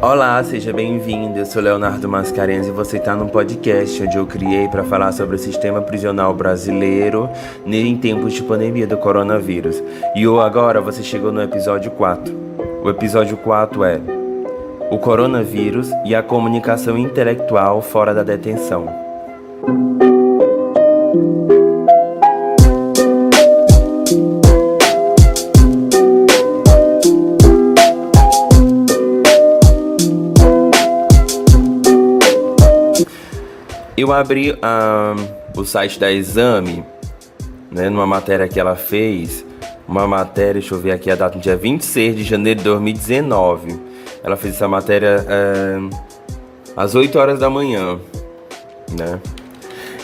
Olá, seja bem-vindo. Eu sou Leonardo Mascarenhas e você está num podcast onde eu criei para falar sobre o sistema prisional brasileiro em tempos de pandemia do coronavírus. E agora você chegou no episódio 4. O episódio 4 é o coronavírus e a comunicação intelectual fora da detenção. Eu abri o site da Exame, né, numa matéria que ela fez, deixa eu ver aqui a data, no dia 26 de janeiro de 2019. Ela fez essa matéria às 8 horas da manhã, né?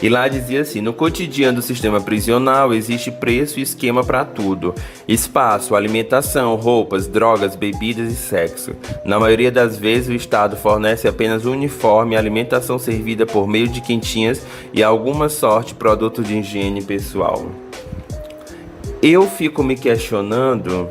E lá dizia assim: no cotidiano do sistema prisional existe preço e esquema para tudo: espaço, alimentação, roupas, drogas, bebidas e sexo. Na maioria das vezes o Estado fornece apenas o uniforme, alimentação servida por meio de quentinhas e alguma sorte produto de higiene pessoal. Eu fico me questionando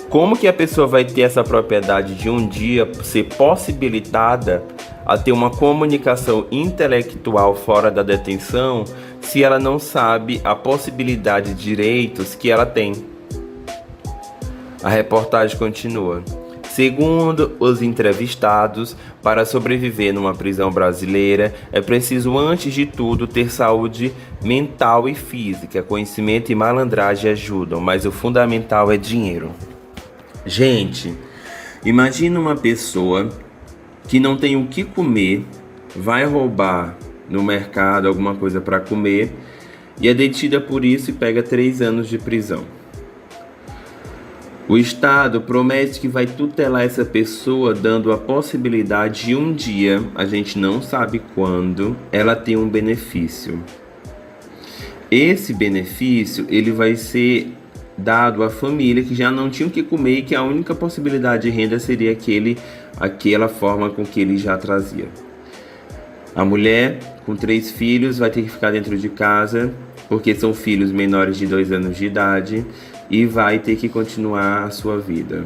como que a pessoa vai ter essa propriedade de um dia ser possibilitada a ter uma comunicação intelectual fora da detenção se ela não sabe a possibilidade de direitos que ela tem. A reportagem continua. Segundo os entrevistados, para sobreviver numa prisão brasileira, é preciso, antes de tudo, ter saúde mental e física. Conhecimento e malandragem ajudam, mas o fundamental é dinheiro. Gente, imagina uma pessoa que não tem o que comer, vai roubar no mercado alguma coisa para comer e é detida por isso e pega 3 anos de prisão. O Estado promete que vai tutelar essa pessoa, dando a possibilidade de um dia, a gente não sabe quando, ela ter um benefício. Esse benefício ele vai ser dado à família que já não tinha o que comer e que a única possibilidade de renda seria aquela forma com que ele já trazia. A mulher com 3 filhos vai ter que ficar dentro de casa, porque são filhos menores de 2 anos de idade, e vai ter que continuar a sua vida.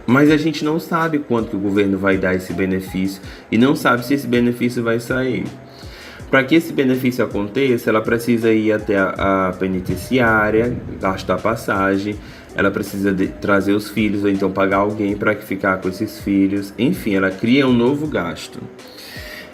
Mas a gente não sabe quanto que o governo vai dar esse benefício e não sabe se esse benefício vai sair. Para que esse benefício aconteça, ela precisa ir até a penitenciária, gastar passagem, ela precisa trazer os filhos ou então pagar alguém para ficar com esses filhos. Enfim, ela cria um novo gasto.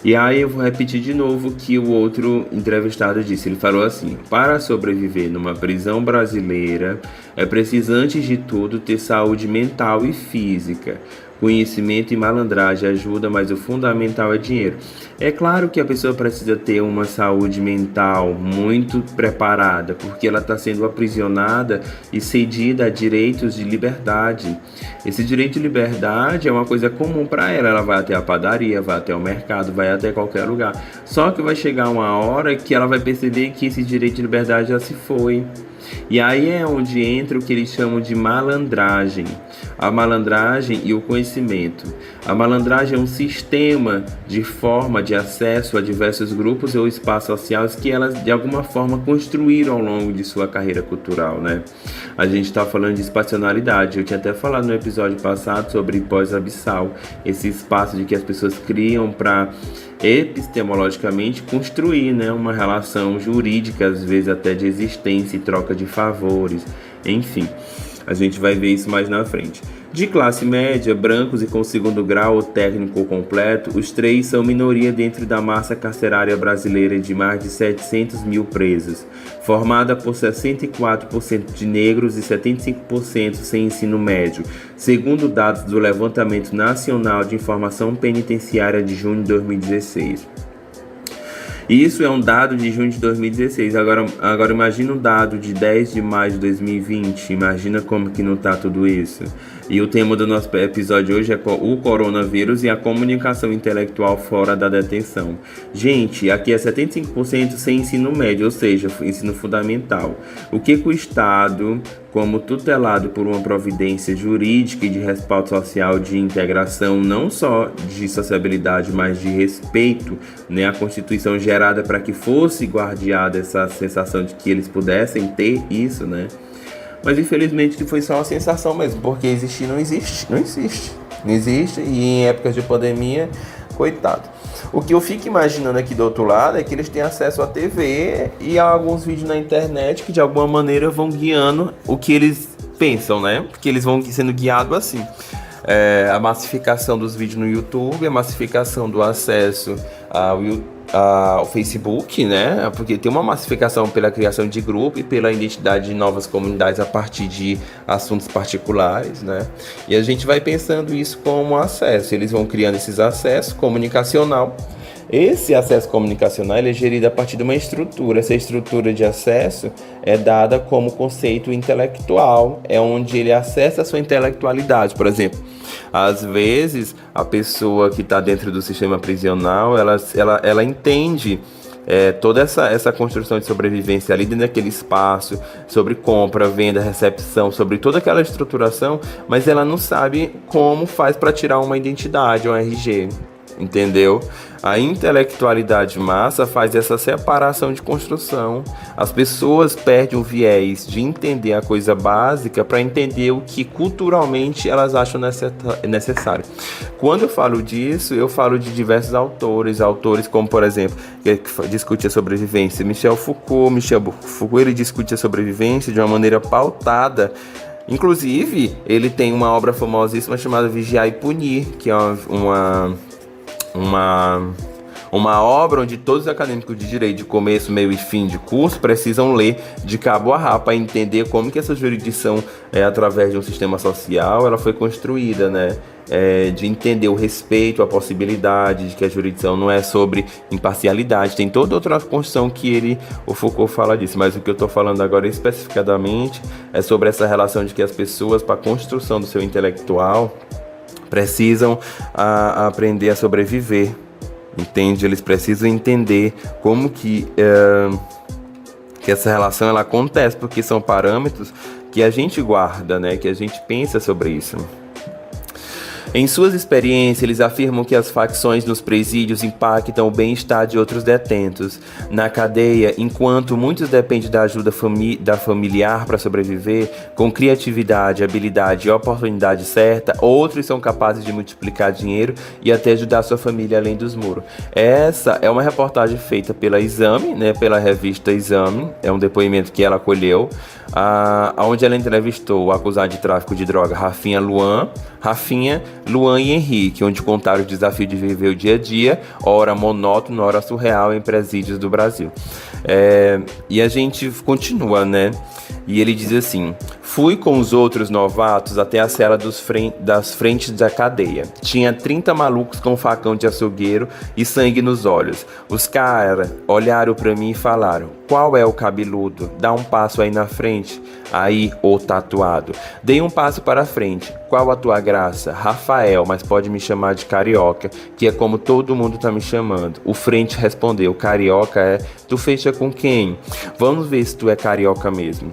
E aí eu vou repetir de novo o que o outro entrevistado disse. Ele falou assim: para sobreviver numa prisão brasileira, é preciso, antes de tudo, ter saúde mental e física. Conhecimento e malandragem ajuda, mas o fundamental é dinheiro. É claro que a pessoa precisa ter uma saúde mental muito preparada, porque ela está sendo aprisionada e cedida a direitos de liberdade. Esse direito de liberdade é uma coisa comum para ela. Ela vai até a padaria, vai até o mercado, vai até qualquer lugar. Só que vai chegar uma hora que ela vai perceber que esse direito de liberdade já se foi. E aí é onde entra o que eles chamam de malandragem. A malandragem e o conhecimento. A malandragem é um sistema de forma de acesso a diversos grupos ou espaços sociais que elas de alguma forma construíram ao longo de sua carreira cultural, né? A gente está falando de espacionalidade. Eu tinha até falado no episódio passado sobre pós-abissal, esse espaço de que as pessoas criam para epistemologicamente construir, né, uma relação jurídica, às vezes até de existência e troca de favores, enfim. A gente vai ver isso mais na frente. De classe média, brancos e com segundo grau ou técnico completo, os 3 são minoria dentro da massa carcerária brasileira de mais de 700 mil presos, formada por 64% de negros e 75% sem ensino médio, segundo dados do Levantamento Nacional de Informação Penitenciária de junho de 2016. Isso é um dado de junho de 2016. Agora imagina um dado de 10 de maio de 2020. Imagina como que não tá tudo isso. E o tema do nosso episódio hoje é o coronavírus e a comunicação intelectual fora da detenção. Gente, aqui é 75% sem ensino médio, ou seja, ensino fundamental. O que o Estado, como tutelado por uma providência jurídica e de respaldo social de integração, não só de sociabilidade, mas de respeito, né, à Constituição gerada para que fosse guardiada essa sensação de que eles pudessem ter isso, né? Mas infelizmente que foi só uma sensação mesmo, porque existir não existe, não existe. Não existe, e em épocas de pandemia, coitado. O que eu fico imaginando aqui do outro lado é que eles têm acesso à TV e a alguns vídeos na internet que de alguma maneira vão guiando o que eles pensam, né? Porque eles vão sendo guiados assim. A massificação dos vídeos no YouTube, a massificação do acesso ao Facebook, né? Porque tem uma massificação pela criação de grupo e pela identidade de novas comunidades a partir de assuntos particulares, né? E a gente vai pensando isso como acesso. Eles vão criando esses acessos comunicacional. Esse acesso comunicacional ele é gerido a partir de uma estrutura. Essa estrutura de acesso é dada como conceito intelectual, é onde ele acessa a sua intelectualidade. Por exemplo, às vezes a pessoa que está dentro do sistema prisional, ela entende toda essa construção de sobrevivência ali dentro daquele espaço, sobre compra, venda, recepção, sobre toda aquela estruturação, mas ela não sabe como faz para tirar uma identidade, um RG. Entendeu? A intelectualidade massa faz essa separação de construção. As pessoas perdem o viés de entender a coisa básica para entender o que culturalmente elas acham necessário. Quando eu falo disso, eu falo de diversos autores como, por exemplo, que discute a sobrevivência. Michel Foucault ele discute a sobrevivência de uma maneira pautada. Inclusive, ele tem uma obra famosíssima chamada Vigiar e Punir, que é uma obra onde todos os acadêmicos de direito de começo, meio e fim de curso precisam ler de cabo a rabo para entender como que essa jurisdição, através de um sistema social, ela foi construída, né? De entender o respeito, a possibilidade de que a jurisdição não é sobre imparcialidade, tem toda outra construção que o Foucault fala disso, mas o que eu estou falando agora especificadamente é sobre essa relação de que as pessoas, para a construção do seu intelectual, precisam aprender a sobreviver, entende? Eles precisam entender como que essa relação ela acontece, porque são parâmetros que a gente guarda, né? Que a gente pensa sobre isso. Em suas experiências, eles afirmam que as facções nos presídios impactam o bem-estar de outros detentos. Na cadeia, enquanto muitos dependem da ajuda da familiar para sobreviver, com criatividade, habilidade e oportunidade certa, outros são capazes de multiplicar dinheiro e até ajudar sua família além dos muros. Essa é uma reportagem feita pela Exame, né, pela revista Exame, é um depoimento que ela colheu, onde ela entrevistou o acusado de tráfico de droga Rafinha, Luan e Henrique, onde contaram o desafio de viver o dia a dia, ora monótono, ora surreal, em presídios do Brasil. E a gente continua, né? E ele diz assim: fui com os outros novatos até a cela das frentes da cadeia. Tinha 30 malucos com facão de açougueiro e sangue nos olhos. Os caras olharam pra mim e falaram: qual é o cabeludo? Dá um passo aí na frente. Aí, o tatuado. Dei um passo para frente. Qual a tua graça? Rafael, mas pode me chamar de Carioca, que é como todo mundo tá me chamando. O frente respondeu: Carioca é? Tu fecha com quem? Vamos ver se tu é carioca mesmo.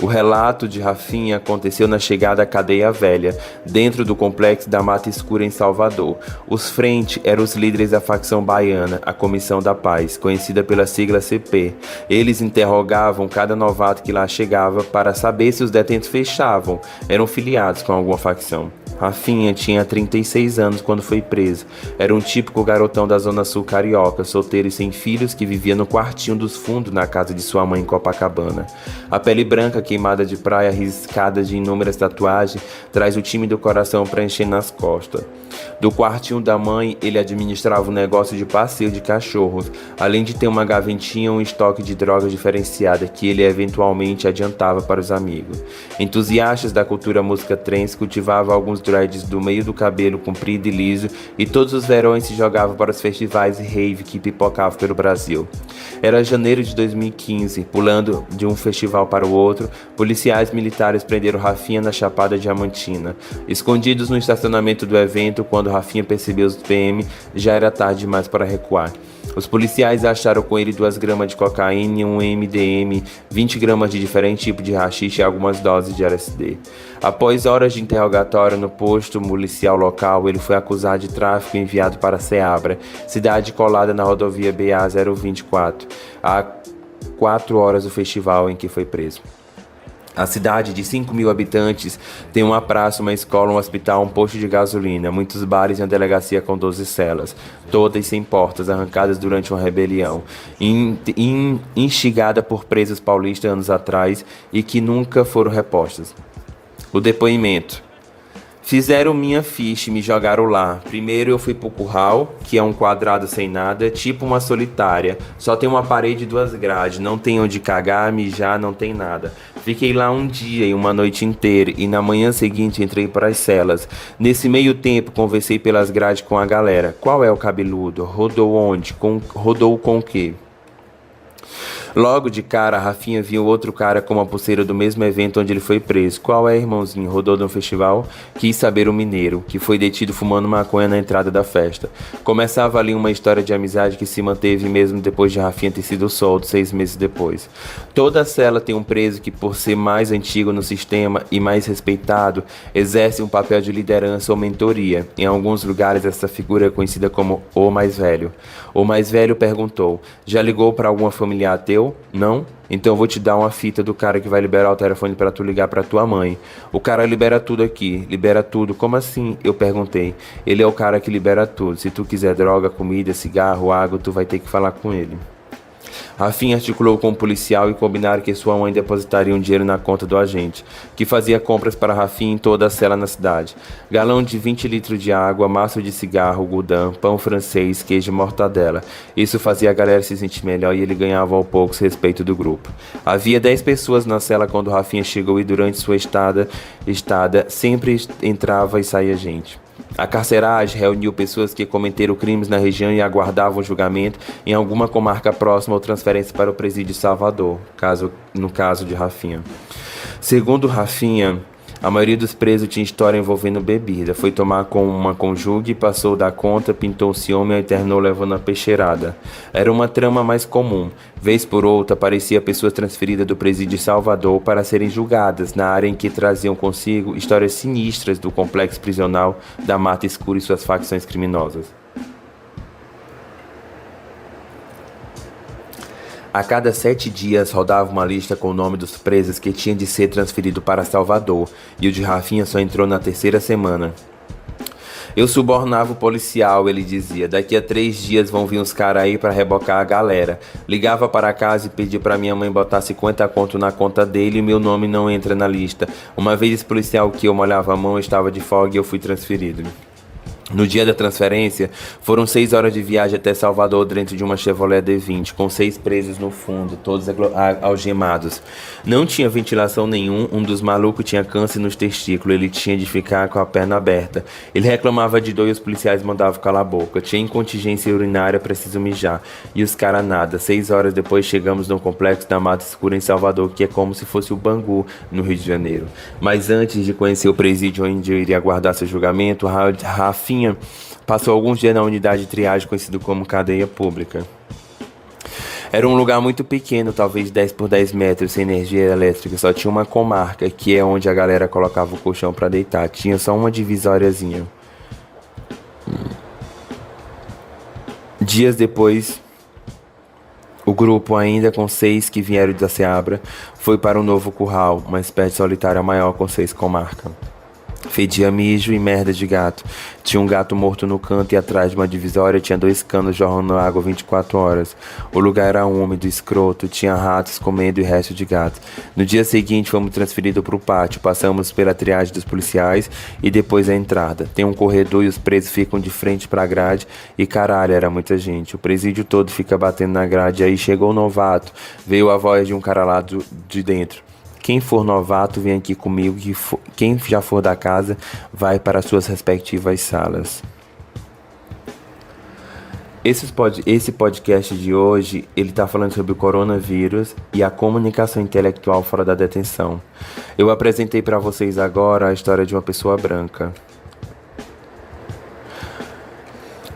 O relato de Rafinha aconteceu na chegada à Cadeia Velha, dentro do complexo da Mata Escura em Salvador. Os frente eram os líderes da facção baiana, a Comissão da Paz, conhecida pela sigla CP. Eles interrogavam cada novato que lá chegava para saber se os detentos fechavam, eram filiados com alguma facção. Rafinha tinha 36 anos quando foi preso. Era um típico garotão da Zona Sul carioca, solteiro e sem filhos, que vivia no quartinho dos fundos na casa de sua mãe em Copacabana. A pele branca queimada de praia, riscada de inúmeras tatuagens, traz o time do coração preenchendo nas costas. Do quartinho da mãe, ele administrava um negócio de passeio de cachorros, além de ter uma gaventinha e um estoque de drogas diferenciada que ele eventualmente adiantava para os amigos. Entusiastas da cultura música trance, cultivava alguns dreads do meio do cabelo comprido e liso, e todos os verões se jogavam para os festivais e rave que pipocavam pelo Brasil. Era janeiro de 2015, pulando de um festival para o outro, policiais militares prenderam Rafinha na Chapada Diamantina. Escondidos no estacionamento do evento, quando Rafinha percebeu os PM, já era tarde demais para recuar. Os policiais acharam com ele 2 gramas de cocaína, um MDM, 20 gramas de diferente tipo de haxixe e algumas doses de LSD. Após horas de interrogatório no posto policial local, ele foi acusado de tráfico e enviado para Ceabra, cidade colada na rodovia BA-024, a 4 horas do festival em que foi preso. A cidade de 5.000 habitantes tem uma praça, uma escola, um hospital, um posto de gasolina, muitos bares e uma delegacia com 12 celas, todas sem portas, arrancadas durante uma rebelião, instigada por presos paulistas anos atrás e que nunca foram repostas. O depoimento. Fizeram minha ficha e me jogaram lá. Primeiro eu fui pro curral, que é um quadrado sem nada, tipo uma solitária. Só tem uma parede e 2 grades, não tem onde cagar, mijar, não tem nada. Fiquei lá um dia e uma noite inteira e na manhã seguinte entrei para as celas. Nesse meio tempo conversei pelas grades com a galera. Qual é o cabeludo? Rodou onde? Rodou com o quê? Logo de cara, a Rafinha viu outro cara com uma pulseira do mesmo evento onde ele foi preso. Qual é, irmãozinho? Rodou no festival? Quis saber o mineiro, que foi detido fumando maconha na entrada da festa. Começava ali uma história de amizade que se manteve mesmo depois de Rafinha ter sido solto 6 meses depois. Toda cela tem um preso que, por ser mais antigo no sistema e mais respeitado, exerce um papel de liderança ou mentoria. Em alguns lugares, essa figura é conhecida como o mais velho. O mais velho perguntou: já ligou para alguma familiar teu? Não? Então eu vou te dar uma fita do cara que vai liberar o telefone para tu ligar para tua mãe. O cara libera tudo aqui. Libera tudo? Como assim? Eu perguntei. Ele é o cara que libera tudo. Se tu quiser droga, comida, cigarro, água, tu vai ter que falar com ele. Rafinha articulou com o policial e combinaram que sua mãe depositaria um dinheiro na conta do agente, que fazia compras para Rafinha em toda a cela na cidade. Galão de 20 litros de água, maço de cigarro, gudã, pão francês, queijo e mortadela. Isso fazia a galera se sentir melhor e ele ganhava ao pouco o respeito do grupo. Havia 10 pessoas na cela quando Rafinha chegou e durante sua estada sempre entrava e saía gente. A carceragem reuniu pessoas que cometeram crimes na região e aguardavam julgamento em alguma comarca próxima ou transferência para o presídio de Salvador, no caso de Rafinha. Segundo Rafinha, a maioria dos presos tinha história envolvendo bebida. Foi tomar com uma conjugue, passou da conta, pintou o ciúme e internou levando a peixeirada. Era uma trama mais comum. Vez por outra, aparecia pessoas transferidas do presídio de Salvador para serem julgadas, na área em que traziam consigo histórias sinistras do complexo prisional da Mata Escura e suas facções criminosas. A cada 7 dias rodava uma lista com o nome dos presos que tinham de ser transferido para Salvador, e o de Rafinha só entrou na 3ª semana. Eu subornava o policial, ele dizia. Daqui a 3 dias vão vir uns caras aí para rebocar a galera. Ligava para casa e pedia para minha mãe botar 50 conto na conta dele e meu nome não entra na lista. Uma vez esse policial que eu molhava a mão estava de folga e eu fui transferido. No dia da transferência, foram 6 horas de viagem até Salvador dentro de uma Chevrolet D20, com 6 presos no fundo, todos algemados. Não tinha ventilação nenhum, um dos malucos tinha câncer nos testículos, ele tinha de ficar com a perna aberta. Ele reclamava de dor e os policiais mandavam calar a boca. Tinha incontingência urinária, preciso mijar. E os caras nada. 6 horas depois chegamos no complexo da Mata Escura em Salvador, que é como se fosse o Bangu, no Rio de Janeiro. Mas antes de conhecer o presídio onde eu iria aguardar seu julgamento, Rafinha passou alguns dias na unidade de triagem conhecido como cadeia pública. Era um lugar muito pequeno, talvez 10 por 10 metros, sem energia elétrica. Só tinha uma comarca, que é onde a galera colocava o colchão para deitar. Tinha só uma divisóriazinha. Dias depois, o grupo, ainda com 6 que vieram da Seabra, foi para um novo curral, uma espécie solitária maior com 6 comarcas. Fedia mijo e merda de gato. Tinha um gato morto no canto e atrás de uma divisória tinha 2 canos jorrando água 24 horas. O lugar era úmido, escroto, tinha ratos comendo e resto de gato. No dia seguinte fomos transferidos para o pátio, passamos pela triagem dos policiais e depois a entrada. Tem um corredor e os presos ficam de frente para a grade e caralho, era muita gente. O presídio todo fica batendo na grade, aí chegou o novato, veio a voz de um cara lá de dentro. Quem for novato, vem aqui comigo, quem já for da casa, vai para suas respectivas salas. Esse podcast de hoje, ele está falando sobre o coronavírus e a comunicação intelectual fora da detenção. Eu apresentei para vocês agora a história de uma pessoa branca.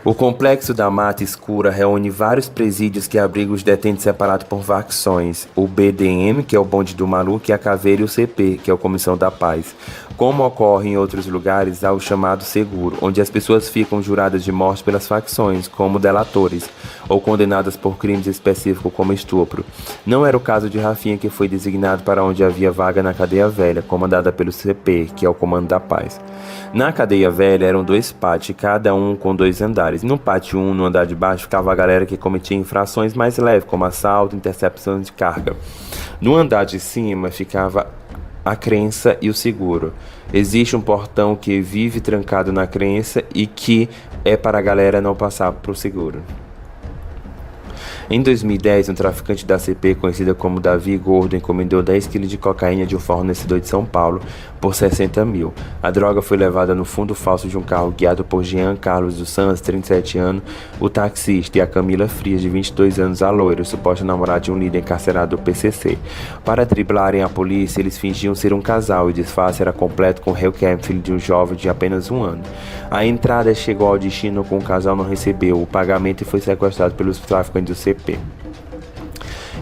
O complexo da Mata Escura reúne vários presídios que abrigam os detentos separados por facções, o BDM, que é o Bonde do Maluco, e a Caveira e o CP, que é a Comissão da Paz. Como ocorre em outros lugares, há o chamado seguro, onde as pessoas ficam juradas de morte pelas facções, como delatores. ou condenadas por crimes específicos como estupro. Não era o caso de Rafinha, que foi designado para onde havia vaga na cadeia velha, comandada pelo CP, que é o Comando da Paz. Na cadeia velha eram 2 pátios, cada um com 2 andares. No pátio 1, no andar de baixo, ficava a galera que cometia infrações mais leves, como assalto, intercepção de carga. No andar de cima ficava a crença e o seguro. Existe um portão que vive trancado na crença e que é para a galera não passar para o seguro. Em 2010, um traficante da CP, conhecido como Davi Gordo, encomendou 10 kg de cocaína de um fornecedor de São Paulo por 60 mil. A droga foi levada no fundo falso de um carro guiado por Jean Carlos dos Santos, 37 anos, o taxista, e a Camila Frias, de 22 anos, a loira, suposta namorada de um líder encarcerado do PCC. Para driblarem a polícia, eles fingiam ser um casal e o disfarce era completo com Helkem, filho de um jovem de apenas 1 ano. A entrada chegou ao destino com o casal não recebeu o pagamento e foi sequestrado pelos traficantes do CP.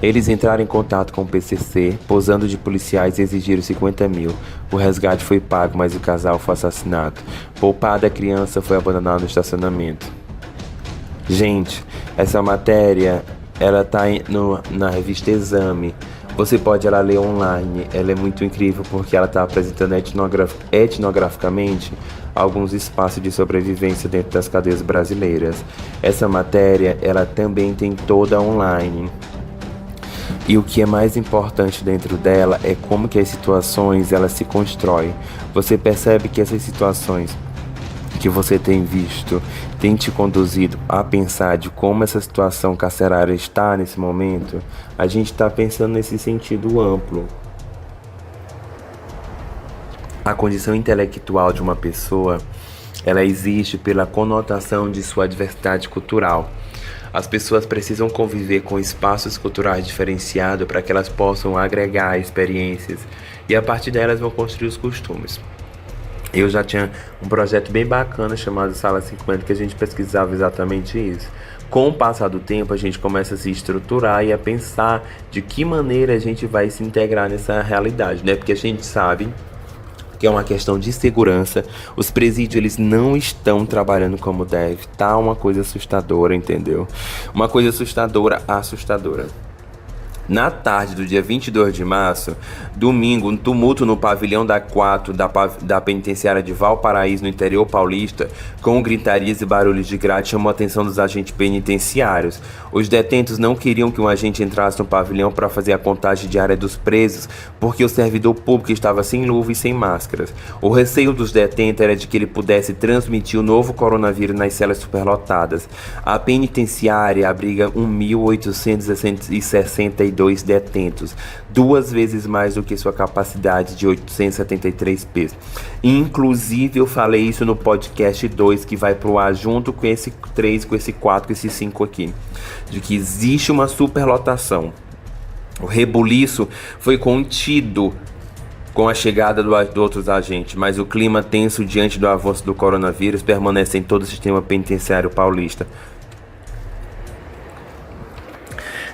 Eles entraram em contato com o PCC, posando de policiais, e exigiram 50 mil. O resgate foi pago, mas o casal foi assassinado. Poupada, a criança foi abandonada no estacionamento. Gente, essa matéria, ela tá na revista Exame. Você pode ler online. Ela é muito incrível porque ela está apresentando etnograficamente alguns espaços de sobrevivência dentro das cadeias brasileiras. Essa matéria, ela também tem toda online. E o que é mais importante dentro dela é como que as situações elas se constroem. Você percebe que essas situações que você tem visto tem te conduzido a pensar de como essa situação carcerária está nesse momento? A gente está pensando nesse sentido amplo. A condição intelectual de uma pessoa, ela existe pela conotação de sua diversidade cultural. As pessoas precisam conviver com espaços culturais diferenciados para que elas possam agregar experiências e a partir delas vão construir os costumes. Eu já tinha um projeto bem bacana chamado Sala 50 que a gente pesquisava exatamente isso. Com o passar do tempo a gente começa a se estruturar e a pensar de que maneira a gente vai se integrar nessa realidade, né? Porque a gente sabe que é uma questão de segurança. Os presídios, eles não estão trabalhando como deve. Tá uma coisa assustadora, entendeu? Uma coisa assustadora. Na tarde do dia 22 de março, domingo, um tumulto no pavilhão da 4 da penitenciária de Valparaíso, no interior paulista, com gritarias e barulhos de grade, chamou a atenção dos agentes penitenciários. Os detentos não queriam que um agente entrasse no pavilhão para fazer a contagem diária dos presos, porque o servidor público estava sem luva e sem máscaras. O receio dos detentos era de que ele pudesse transmitir o novo coronavírus nas celas superlotadas. A penitenciária abriga 1.862 detentos, 2 vezes mais do que sua capacidade de 873 pesos. Inclusive, eu falei isso no podcast 2, que vai pro ar junto com esse 3, com esse 4, com esse 5 aqui, de que existe uma superlotação. O rebuliço foi contido com a chegada de outros agentes, mas o clima tenso diante do avanço do coronavírus permanece em todo o sistema penitenciário paulista.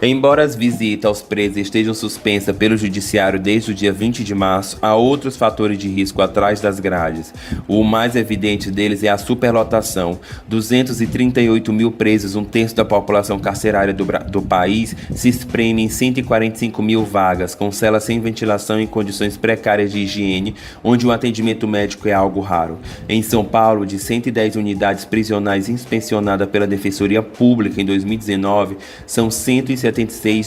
Embora as visitas aos presos estejam suspensas pelo judiciário desde o dia 20 de março, há outros fatores de risco atrás das grades. O mais evidente deles é a superlotação. 238 mil presos, 1/3 da população carcerária do país, se espreme em 145 mil vagas, com celas sem ventilação e condições precárias de higiene, onde o atendimento médico é algo raro. Em São Paulo, de 110 unidades prisionais inspecionadas pela Defensoria Pública em 2019, são 176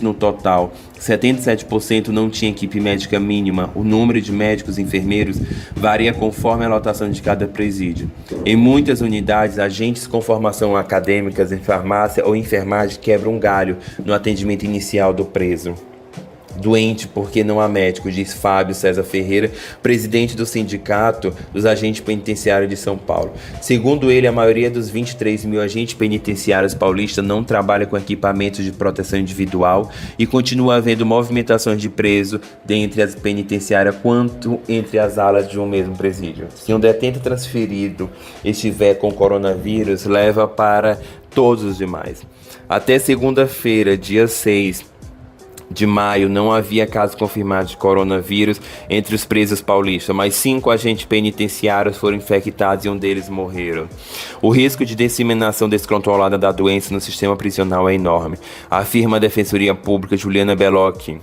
no total. 77% não tinha equipe médica mínima. O número de médicos e enfermeiros varia conforme a lotação de cada presídio. Em muitas unidades, agentes com formação acadêmicas em farmácia ou enfermagem quebram um galho no atendimento inicial do preso. Doente porque não há médico, diz Fábio César Ferreira, presidente do Sindicato dos Agentes Penitenciários de São Paulo. Segundo ele, a maioria dos 23 mil agentes penitenciários paulistas não trabalha com equipamentos de proteção individual e continua havendo movimentações de preso dentre as penitenciárias quanto entre as alas de um mesmo presídio. Se um detento transferido estiver com coronavírus, leva para todos os demais. Até segunda-feira, dia 6, de maio, não havia casos confirmados de coronavírus entre os presos paulistas, mas 5 agentes penitenciários foram infectados e um deles morreram. O risco de disseminação descontrolada da doença no sistema prisional é enorme, afirma a Defensoria Pública Juliana Bellocchi.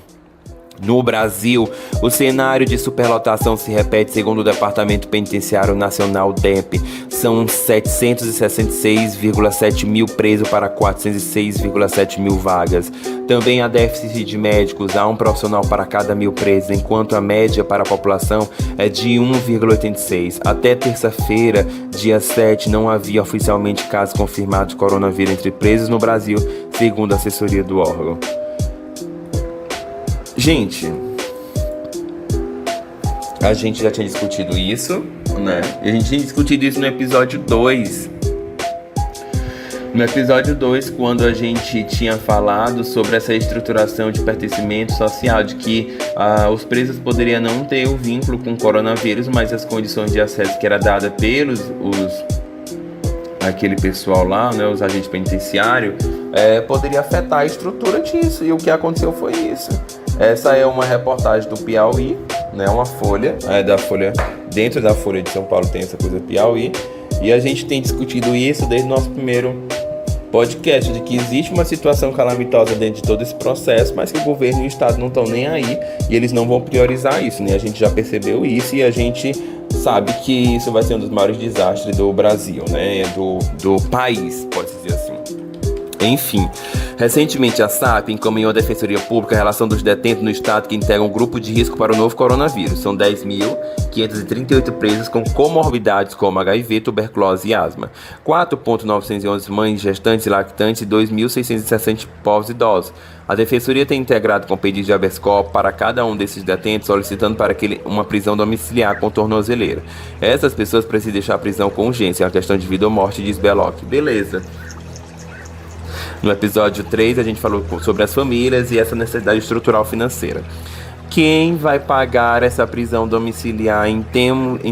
No Brasil, o cenário de superlotação se repete segundo o Departamento Penitenciário Nacional DEP. São 766,7 mil presos para 406,7 mil vagas. Também há déficit de médicos, há um profissional para cada 1.000 presos, enquanto a média para a população é de 1,86. Até terça-feira, dia 7, não havia oficialmente casos confirmados de coronavírus entre presos no Brasil, segundo a assessoria do órgão. Gente, a gente já tinha discutido isso, né? A gente tinha discutido isso no episódio 2. No episódio 2, quando a gente tinha falado sobre essa estruturação de pertencimento social, de que os presos poderiam não ter o vínculo com o coronavírus, mas as condições de acesso que era dada pelos aquele pessoal lá, né, os agentes penitenciários, poderia afetar a estrutura disso, e o que aconteceu foi isso. Essa é uma reportagem do Piauí, né, uma folha, dentro da Folha de São Paulo tem essa coisa Piauí, e a gente tem discutido isso desde o nosso primeiro podcast, de que existe uma situação calamitosa dentro de todo esse processo, mas que o governo e o Estado não estão nem aí, e eles não vão priorizar isso, né? A gente já percebeu isso e a gente sabe que isso vai ser um dos maiores desastres do Brasil, né? Do país, pode-se dizer assim. Enfim, recentemente a SAP encaminhou à Defensoria Pública a relação dos detentos no estado que integram um grupo de risco para o novo coronavírus. São 10.538 presos com comorbidades como HIV, tuberculose e asma. 4.911 mães gestantes e lactantes e 2.660 povos idosos. A Defensoria tem integrado com pedido de habeas corpus para cada um desses detentos, solicitando para que uma prisão domiciliar com tornozeleira. Essas pessoas precisam deixar a prisão com urgência, é uma questão de vida ou morte, diz Bellocchi. Beleza. No episódio 3, a gente falou sobre as famílias e essa necessidade estrutural financeira. Quem vai pagar essa prisão domiciliar em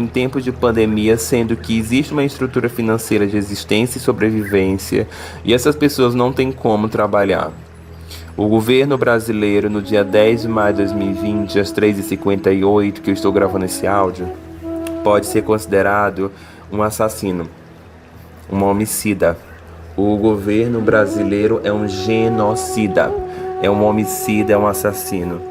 tempos de pandemia, sendo que existe uma estrutura financeira de existência e sobrevivência e essas pessoas não têm como trabalhar? O governo brasileiro, no dia 10 de maio de 2020, às 3h58, que eu estou gravando esse áudio, pode ser considerado um assassino, um homicida. O governo brasileiro é um genocida, é um homicida, é um assassino.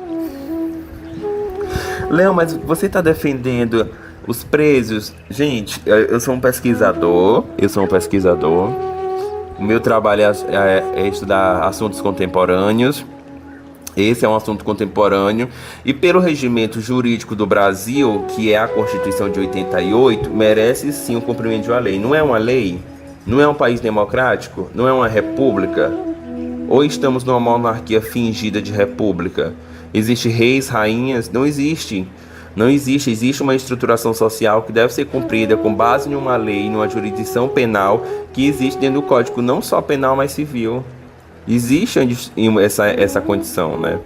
Léo, mas você está defendendo os presos? Gente, eu sou um pesquisador. O meu trabalho é estudar assuntos contemporâneos. Esse é um assunto contemporâneo. E pelo regimento jurídico do Brasil, que é a Constituição de 88, merece sim o cumprimento de uma lei. Não é uma lei? Não é um país democrático? Não é uma república? Ou estamos numa monarquia fingida de república? Existe reis, rainhas? Não existe. Não existe. Existe uma estruturação social que deve ser cumprida com base em uma lei, numa jurisdição penal que existe dentro do Código, não só penal, mas civil. Existe essa condição, né?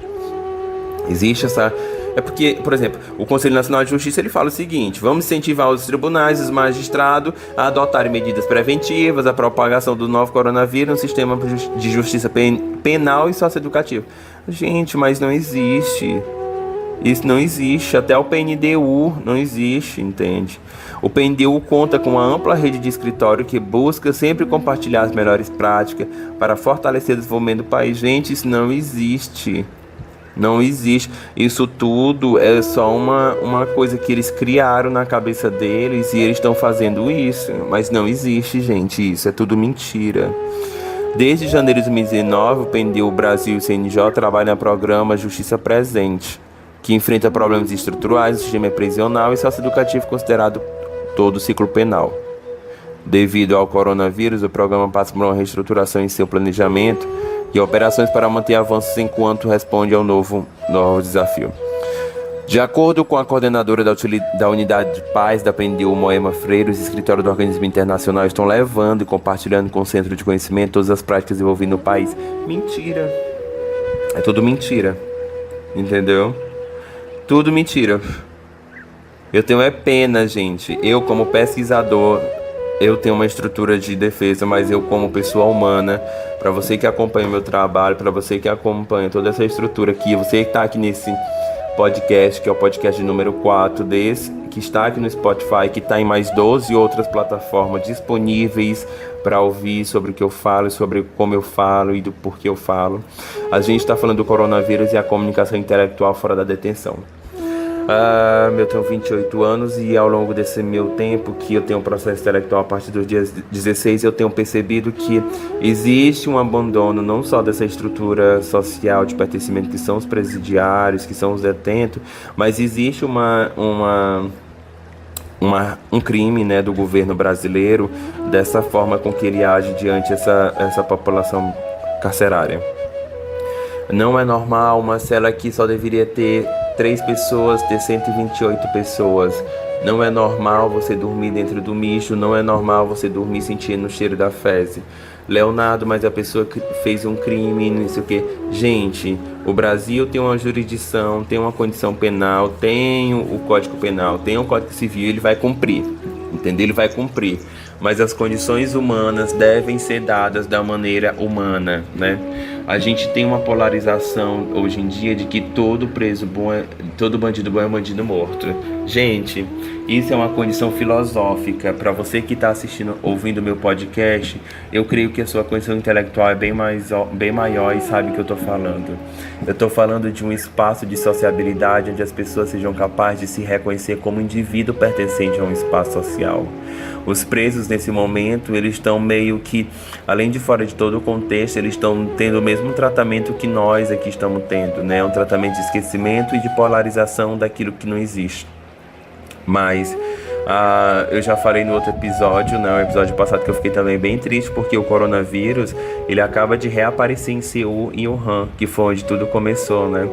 Existe essa... É porque, por exemplo, o Conselho Nacional de Justiça ele fala o seguinte: vamos incentivar os tribunais e os magistrados a adotarem medidas preventivas à propagação do novo coronavírus no sistema de justiça penal e socioeducativo. Gente, mas não existe. Isso não existe. Até o PNDU não existe, entende? O PNDU conta com uma ampla rede de escritório que busca sempre compartilhar as melhores práticas para fortalecer o desenvolvimento do país. Gente, isso não existe. Não existe. Isso tudo é só uma coisa que eles criaram na cabeça deles e eles estão fazendo isso. Mas não existe, gente. Isso é tudo mentira. Desde janeiro de 2019, o PNDU Brasil e o CNJ trabalham no programa Justiça Presente, que enfrenta problemas estruturais do sistema prisional e socioeducativo considerado todo o ciclo penal. Devido ao coronavírus, o programa passa por uma reestruturação em seu planejamento e operações para manter avanços enquanto responde ao novo desafio. De acordo com a coordenadora da Unidade de Paz da PNDU, Moema Freire, os escritórios do organismo internacional estão levando e compartilhando com o Centro de Conhecimento todas as práticas envolvidas no país. Mentira. É tudo mentira. Entendeu? Tudo mentira. Eu tenho pena, gente. Eu, como pesquisador, eu tenho uma estrutura de defesa, mas eu como pessoa humana, para você que acompanha o meu trabalho, para você que acompanha toda essa estrutura aqui, você que está aqui nesse podcast, que é o podcast número 4 desse, que está aqui no Spotify, que está em mais 12 outras plataformas disponíveis para ouvir sobre o que eu falo, sobre como eu falo e do porquê eu falo. A gente está falando do coronavírus e a comunicação intelectual fora da detenção. Eu tenho 28 anos e ao longo desse meu tempo que eu tenho um processo intelectual a partir dos dias 16, eu tenho percebido que existe um abandono não só dessa estrutura social de pertencimento que são os presidiários, que são os detentos, mas existe um crime, né, do governo brasileiro dessa forma com que ele age diante essa população carcerária. Não é normal uma cela que só deveria ter 3 pessoas, ter 128 pessoas. Não é normal você dormir dentro do mijo, não é normal você dormir sentindo o cheiro da fezes. Leonardo, mas a pessoa que fez um crime, não sei o que. Gente, o Brasil tem uma jurisdição, tem uma condição penal, tem o Código Penal, tem o Código Civil, ele vai cumprir, entendeu? Ele vai cumprir. Mas as condições humanas devem ser dadas da maneira humana, né? A gente tem uma polarização hoje em dia de que todo preso bom todo bandido bom é um bandido morto. Gente, isso é uma condição filosófica. Para você que está assistindo, ouvindo o meu podcast, eu creio que a sua condição intelectual é bem maior e sabe o que eu estou falando. Eu estou falando de um espaço de sociabilidade onde as pessoas sejam capazes de se reconhecer como indivíduo pertencente a um espaço social. Os presos nesse momento, eles estão meio que, além de fora de todo o contexto, eles estão tendo o mesmo tratamento que nós aqui estamos tendo, né? Um tratamento de esquecimento e de polarização daquilo que não existe. Mas eu já falei no outro episódio, né, o episódio passado, que eu fiquei também bem triste porque o coronavírus, ele acaba de reaparecer em Seul e Wuhan, que foi onde tudo começou, né?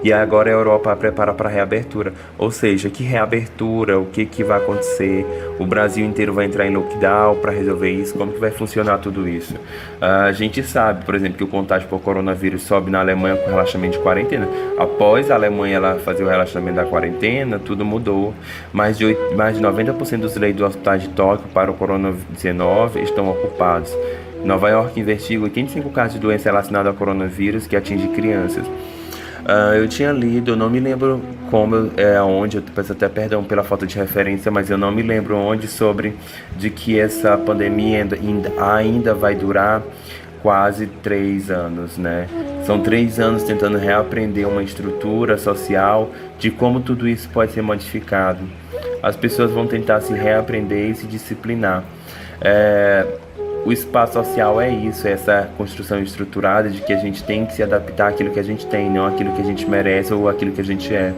E agora a Europa prepara para a reabertura. Ou seja, que reabertura? O que vai acontecer? O Brasil inteiro vai entrar em lockdown para resolver isso? Como que vai funcionar tudo isso? A gente sabe, por exemplo, que o contágio por coronavírus sobe na Alemanha com relaxamento de quarentena. Após a Alemanha ela fazer o relaxamento da quarentena, tudo mudou. Mais de 90% dos leitos do hospital de Tóquio para o Corona-19 estão ocupados. Nova York investiga 85 casos de doença relacionada ao coronavírus que atinge crianças. Eu tinha lido, eu não me lembro onde, eu peço até perdão pela falta de referência, mas eu não me lembro onde, sobre de que essa pandemia ainda vai durar quase 3 anos, né? São 3 anos tentando reaprender uma estrutura social de como tudo isso pode ser modificado. As pessoas vão tentar se reaprender e se disciplinar. O espaço social é isso, é essa construção estruturada de que a gente tem que se adaptar àquilo que a gente tem, não àquilo que a gente merece ou àquilo que a gente é.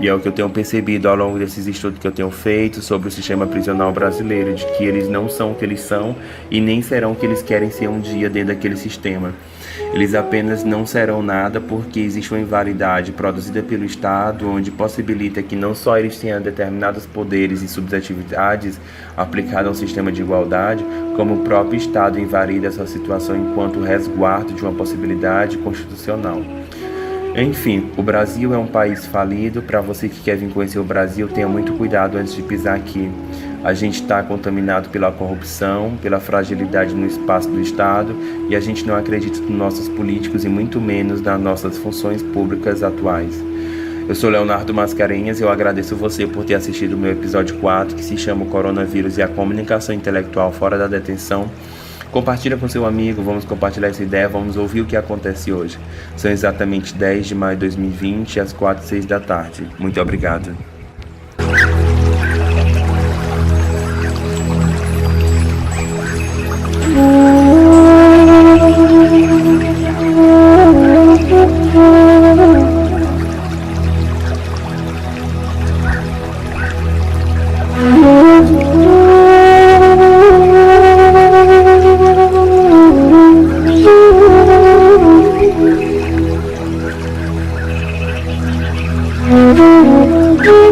E é o que eu tenho percebido ao longo desses estudos que eu tenho feito sobre o sistema prisional brasileiro, de que eles não são o que eles são e nem serão o que eles querem ser um dia dentro daquele sistema. Eles apenas não serão nada porque existe uma invalidade produzida pelo Estado, onde possibilita que não só eles tenham determinados poderes e subjetividades aplicadas ao sistema de igualdade, como o próprio Estado invalida essa situação enquanto resguardo de uma possibilidade constitucional. Enfim, o Brasil é um país falido. Para você que quer vir conhecer o Brasil, tenha muito cuidado antes de pisar aqui. A gente está contaminado pela corrupção, pela fragilidade no espaço do Estado e a gente não acredita nos nossos políticos e muito menos nas nossas funções públicas atuais. Eu sou Leonardo Mascarenhas e eu agradeço você por ter assistido o meu episódio 4, que se chama O Coronavírus e a Comunicação Intelectual Fora da Detenção. Compartilha com seu amigo, vamos compartilhar essa ideia, vamos ouvir o que acontece hoje. São exatamente 10 de maio de 2020, às 4h06 da tarde. Muito obrigado. Thank you.